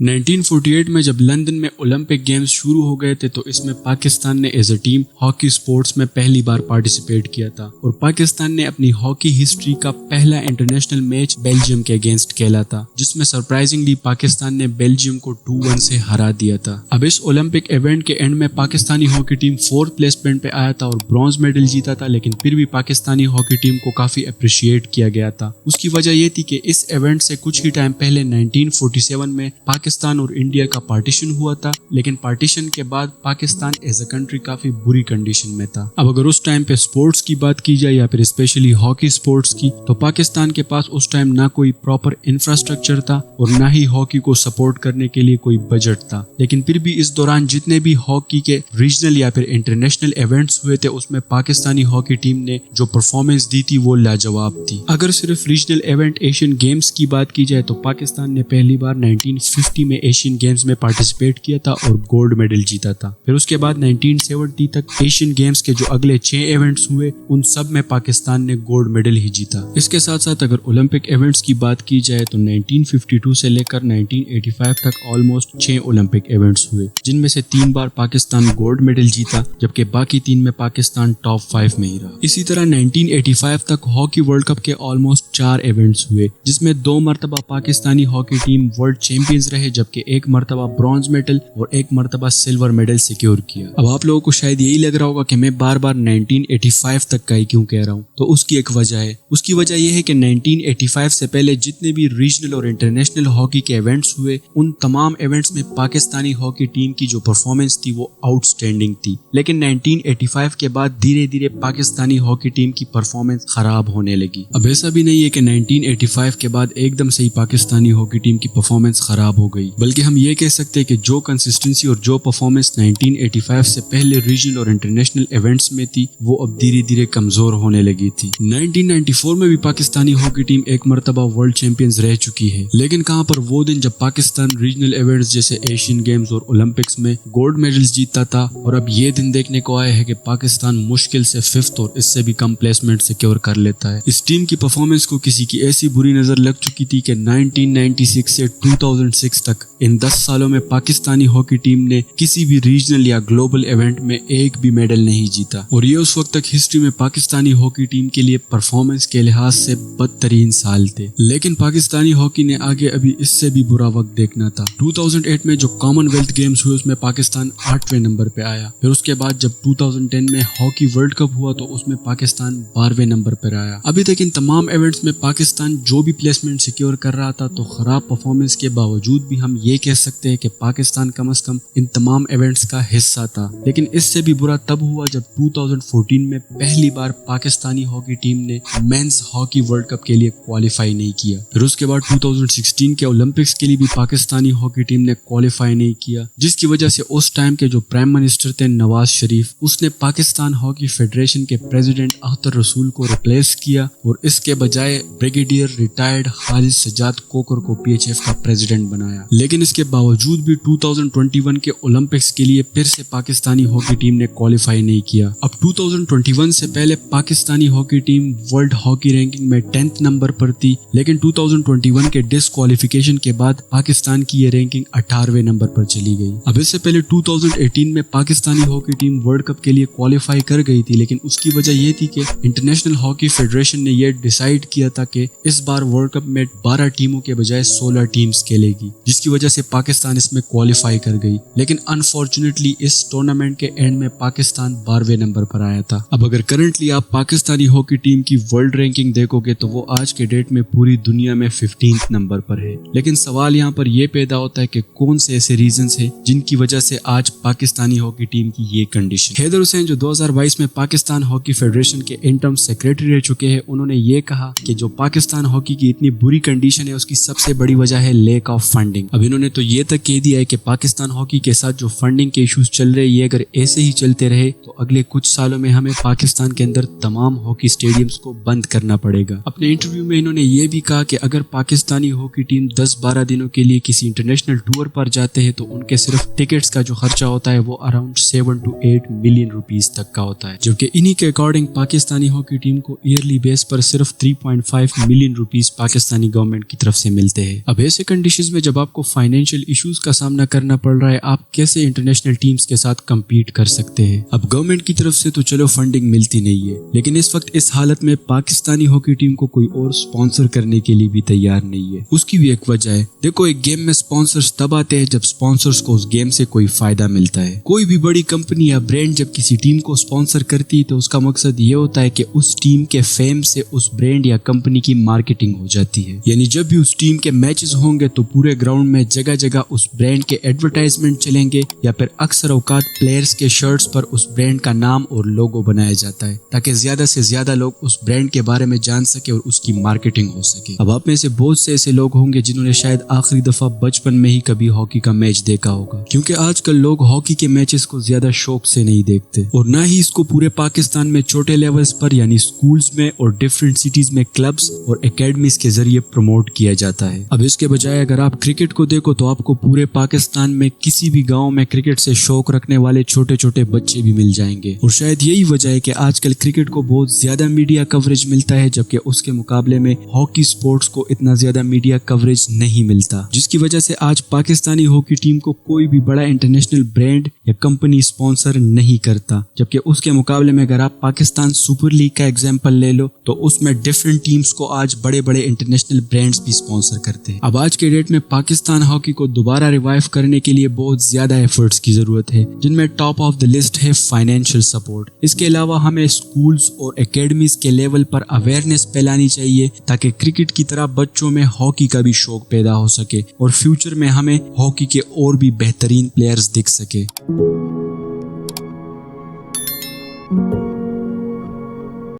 1948 میں جب لندن میں اولمپک گیمز شروع ہو گئے تھے تو اس میں پاکستان نے as a team hockey sports میں پہلی بار پارٹیسپیٹ کیا تھا اور پاکستان نے اپنی ہاکی ہسٹری کا پہلا انٹرنیشنل میچ بیلجیم کے اگینسٹ کھیلا تھا، جس میں سرپرائزنگلی پاکستان نے بیلجیم کو 2-1 سے ہرا دیا تھا۔ اب اس اولمپک ایونٹ کے اینڈ میں Pakistani hockey team 4th placement پہ آیا تھا اور برونز میڈل جیتا تھا، لیکن پھر بھی پاکستانی ہاکی ٹیم کو کافی اپریشیٹ کیا گیا تھا۔ اس کی وجہ یہ تھی کہ اس ایونٹ سے کچھ ہی ٹائم پہلے 1947 میں پاکستان اور انڈیا کا پارٹیشن ہوا تھا، لیکن پارٹیشن کے بعد پاکستان ایز اے کنٹری کافی بری کنڈیشن میں تھا۔ اب اگر اس ٹائم پہ سپورٹس کی بات کی جائے یا پھر اسپیشلی ہاکی سپورٹس کی، تو پاکستان کے پاس اس ٹائم نہ کوئی پراپر انفراسٹرکچر تھا اور نہ ہی ہاکی کو سپورٹ کرنے کے لیے کوئی بجٹ تھا، لیکن پھر بھی اس دوران جتنے بھی ہاکی کے ریجنل یا پھر انٹرنیشنل ایونٹس ہوئے تھے اس میں پاکستانی ہاکی ٹیم نے جو پرفارمنس دی تھی وہ لاجواب تھی۔ اگر صرف ریجنل ایونٹ ایشین گیمز کی بات کی جائے تو پاکستان نے پہلی بار 1950 میں ایشین گیمز میں پارٹیسپیٹ کیا تھا اور گولڈ میڈل جیتا تھا۔ پھر اس کے بعد 1970 تک ایشین گیمز کے جو اگلے 6 ایونٹس ہوئے ان سب میں پاکستان نے گولڈ میڈل ہی جیتا۔ اس کے ساتھ ساتھ اگر اولمپک ایونٹس کی بات کی جائے تو 1952 سے لے کر 1985 تک آلموسٹ 6 اولمپک ایونٹس ہوئے، جن میں سے 3 بار پاکستان گولڈ میڈل جیتا، جبکہ باقی 3 میں پاکستان ٹاپ 5 میں ہی رہا۔ اسی طرح 1985 تک ہاکی ورلڈ کپ کے آلموسٹ 4 ایونٹس ہوئے، جس میں 2 مرتبہ Pakistani hockey team world champions رہے، جبکہ 1 مرتبہ برونز میڈل اور 1 مرتبہ سلور میڈل سیکیور کیا۔ اب آپ لوگوں کو شاید یہی لگ رہا ہوگا کہ میں بار بار 1985 تک کا ہی کیوں کہہ رہا ہوں، تو اس کی ایک وجہ ہے۔ اس کی وجہ یہ ہے کہ 1985 سے پہلے جتنے بھی ریجنل اور انٹرنیشنل ہاکی کے ایونٹس ہوئے ان تمام ایونٹس میں پاکستانی ہاکی ٹیم کی جو پرفارمنس تھی وہ آؤٹ اسٹینڈنگ تھی، لیکن 1985 کے بعد دھیرے دھیرے پاکستانی ہاکی ٹیم کی پرفارمنس خراب ہونے لگی۔ اب ایسا بھی نہیں ہے کہ 1985 کے بعد ایک دم سے ہی پاکستانی ہاکی ٹیم کی پرفارمنس خراب ہو گئی، بلکہ ہم یہ کہہ سکتے ہیں کہ جو کنسسٹنسی اور جو پرفارمنس 1985 سے پہلے ریجنل اور انٹرنیشنل ایونٹس میں تھی وہ اب دھیرے دھیرے کمزور ہونے لگی تھی۔ 1994 میں بھی پاکستانی ہاکی ٹیم 1 مرتبہ ورلڈ چیمپئنز رہ چکی ہے، لیکن کہاں پر وہ دن جب پاکستان ریجنل ایونٹس جیسے ایشین گیمز اور اولمپکس میں گولڈ میڈلز جیتتا تھا، اور اب یہ دن دیکھنے کو آیا ہے کہ پاکستان مشکل سے 5th اور اس سے بھی کم پلیسمنٹ سیکیور کر لیتا ہے۔ اس ٹیم کی پرفارمنس کو کسی کی ایسی بری نظر لگ چکی تھی کہ 1996 سے 2006 تک ان 10 سالوں میں پاکستانی ہاکی ٹیم نے کسی بھی ریجنل یا گلوبل ایونٹ میں ایک بھی میڈل نہیں جیتا، اور یہ اس وقت تک ہسٹری میں پاکستانی ہاکی ٹیم کے لیے پرفارمنس کے لحاظ سے بدترین سال تھے۔ لیکن پاکستانی ہاکی نے آگے ابھی اس سے بھی برا وقت دیکھنا تھا۔ 2008 میں جو کامن ویلتھ گیمز ہوئے اس میں پاکستان 8ویں نمبر پہ آیا، پھر اس کے بعد جب 2010 میں ہاکی ورلڈ کپ ہوا تو اس میں پاکستان 12ویں نمبر پر آیا۔ ابھی تک ان تمام ایونٹس میں پاکستان جو بھی پلیسمنٹ سیکیور کر رہا تھا، تو خراب پرفارمنس کے باوجود بھی ہم یہ کہہ سکتے ہیں کہ پاکستان کم از کم ان تمام ایونٹس کا حصہ تھا۔ لیکن اس سے بھی برا تب ہوا جب 2014 میں پہلی بار پاکستانی ہاکی ٹیم نے مینز ہاکی ورلڈ کپ کے لیے کوالیفائی نہیں کیا، پھر اس کے بعد 2016 کے اولمپکس کے لیے بھی پاکستانی ہاکی ٹیم نے کوالیفائی نہیں کیا، جس کی وجہ سے اس ٹائم کے جو پرائم منسٹر تھے نواز شریف، اس نے پاکستان ہاکی فیڈریشن کے پریزیڈنٹ اختر رسول کو ریپلیس کیا اور اس کے بجائے بریگیڈیئر ریٹائرڈ خالد سجاد کوکر کو PHF کا پریزیڈنٹ بنایا۔ لیکن اس کے باوجود بھی 2021 کے اولمپکس کے لیے پھر سے پاکستانی ہاکی ٹیم نے کوالیفائی نہیں کیا۔ اب 2021 سے پہلے Pakistani hockey team world hockey ranking میں 10th نمبر پر تھی، لیکن 2021 کے ڈسکوالیفیکیشن کے بعد پاکستان کی یہ رینکنگ 18ویں نمبر پر چلی گئی۔ اب اس سے پہلے 2018 میں Pakistani hockey team world cup کے لیے کوالیفائی کر گئی تھی، لیکن اس کی وجہ یہ تھی کہ انٹرنیشنل ہاکی فیڈریشن نے یہ ڈیسائیڈ کیا تھا کہ اس بار ورلڈ کپ میں 12 ٹیموں کے بجائے 16 ٹیمز کھیلے گی، جس کی وجہ سے پاکستان اس میں کوالیفائی کر گئی، لیکن انفارچونیٹلی اس ٹورنامنٹ کے اینڈ میں پاکستان 12ویں نمبر پر آیا تھا۔ اب اگر کرنٹلی آپ پاکستانی ہاکی ٹیم کی ورلڈ رینکنگ دیکھو گے تو وہ آج کے ڈیٹ میں پوری دنیا میں 15th نمبر پر ہے، لیکن سوال یہاں پر یہ پیدا ہوتا ہے کہ کون سے ایسے ریزنز ہیں جن کی وجہ سے آج پاکستانی ہاکی ٹیم کی یہ کنڈیشن۔ حیدر حسین جو 2022 میں پاکستان ہاکی فیڈریشن کے انٹرم سیکریٹری رہ چکے ہیں، انہوں نے یہ کہا کہ جو پاکستان ہاکی کی اتنی بری کنڈیشن ہے اس کی سب سے بڑی وجہ ہے لیک آف فنڈنگ۔ اب انہوں نے تو یہ تک کہہ دیا ہے کہ پاکستان ہاکی کے ساتھ جو فنڈنگ کے ایشوز چل رہے یہ اگر ایسے ہی چلتے رہے تو اگلے کچھ سالوں میں ہمیں پاکستان کے اندر تمام ہاکی اسٹیڈیمز کو بند کرنا پڑے گا۔ اپنے انٹرویو میں انہوں نے یہ بھی کہا کہ اگر پاکستانی ہاکی ٹیم 10-12 دنوں کے لیے کسی انٹرنیشنل ٹور پر جاتے ہیں تو ان کے صرف ٹکٹس کا جو خرچہ ہوتا ہے وہ اراؤنڈ 7 to 8 ملین روپیز تک کا ہوتا ہے، جبکہ انہی کے اکارڈنگ پاکستانی ہاکی ٹیم کو ایئرلی بیس پر صرف 3.5 ملین روپیز پاکستانی گورنمنٹ کی طرف سے ملتے ہیں۔ اب ایسے کنڈیشنز میں جب آپ آپ کو فائنینشیل ایشوز کا سامنا کرنا پڑ رہا ہے، آپ کیسے انٹرنیشنل ٹیمز کے ساتھ کمپیٹ کر سکتے ہیں؟ اب گورنمنٹ کی طرف سے تو چلو فنڈنگ ملتی نہیں ہے، لیکن اس وقت اس حالت میں پاکستانی ہاکی ٹیم کو کوئی اور سپانسر کرنے کے لیے بھی تیار نہیں ہے۔ اس کی بھی ایک وجہ ہے، دیکھو ایک گیم میں سپانسرز تب آتے ہیں جب سپانسرز کو اس گیم سے کوئی فائدہ ملتا ہے۔ کوئی بھی بڑی کمپنی یا برانڈ جب کسی ٹیم کو سپانسر کرتی ہے تو اس کا مقصد یہ ہوتا ہے کہ اس ٹیم کے فیم سے اس برانڈ یا کمپنی کی مارکیٹنگ ہو جاتی ہے، یعنی جب بھی اس ٹیم کے میچز ہوں گے تو پورے گراؤنڈ میں جگہ جگہ اس برانڈ کے ایڈورٹائزمنٹ چلیں گے، یا پھر اکثر اوقات پلیئرز کے شرٹس پر اس برانڈ کا نام اور لوگو بنایا جاتا ہے تاکہ زیادہ سے زیادہ لوگ اس برانڈ کے بارے میں جان سکے اور اس کی مارکیٹنگ ہو سکے۔ اب آپ میں سے بہت سے ایسے لوگ ہوں گے جنہوں نے شاید آخری دفعہ بچپن میں ہی کبھی ہاکی کا میچ دیکھا ہوگا، کیونکہ آج کل لوگ ہاکی کے میچز کو زیادہ شوق سے نہیں دیکھتے اور نہ ہی اس کو پورے پاکستان میں چھوٹے لیولز پر یعنی سکولز میں اور ڈیفرنٹ سٹیز میں کلبز اور اکیڈمیز کے ذریعے پروموٹ کیا جاتا ہے۔ اب اس کے بجائے اگر آپ کرکٹ کو دیکھو تو آپ کو پورے پاکستان میں کسی بھی گاؤں میں کرکٹ سے شوق رکھنے والے چھوٹے چھوٹے بچے بھی مل جائیں گے، اور شاید یہی وجہ ہے کہ آج کل کرکٹ کو بہت زیادہ میڈیا کوریج ملتا ہے جبکہ اس کے مقابلے میں ہاکی سپورٹس کو اتنا زیادہ میڈیا کوریج نہیں ملتا، جس کی وجہ سے آج پاکستانی ہاکی ٹیم کو کوئی بھی بڑا انٹرنیشنل برانڈ یا کمپنی سپانسر نہیں کرتا، جبکہ اس کے مقابلے میں اگر آپ پاکستان سپر لیگ کا ایگزامپل لے لو تو اس میں ڈیفرنٹ ٹیمز کو آج بڑے بڑے انٹرنیشنل برانڈز بھی سپانسر کرتے ہیں۔ اب آج کے ڈیٹ میں پاکستان ہاکی کو دوبارہ ریوائیو کرنے کے لیے بہت زیادہ ایفرٹس کی ضرورت ہے، جن میں ٹاپ آف دا لسٹ ہے فائنینشیل سپورٹ۔ اس کے علاوہ ہمیں سکولز اور اکیڈمیز کے لیول پر اویئرنیس پھیلانی چاہیے تاکہ کرکٹ کی طرح بچوں میں ہاکی کا بھی شوق پیدا ہو سکے اور فیوچر میں ہمیں ہاکی کے اور بھی بہترین پلیئرز دکھ سکے۔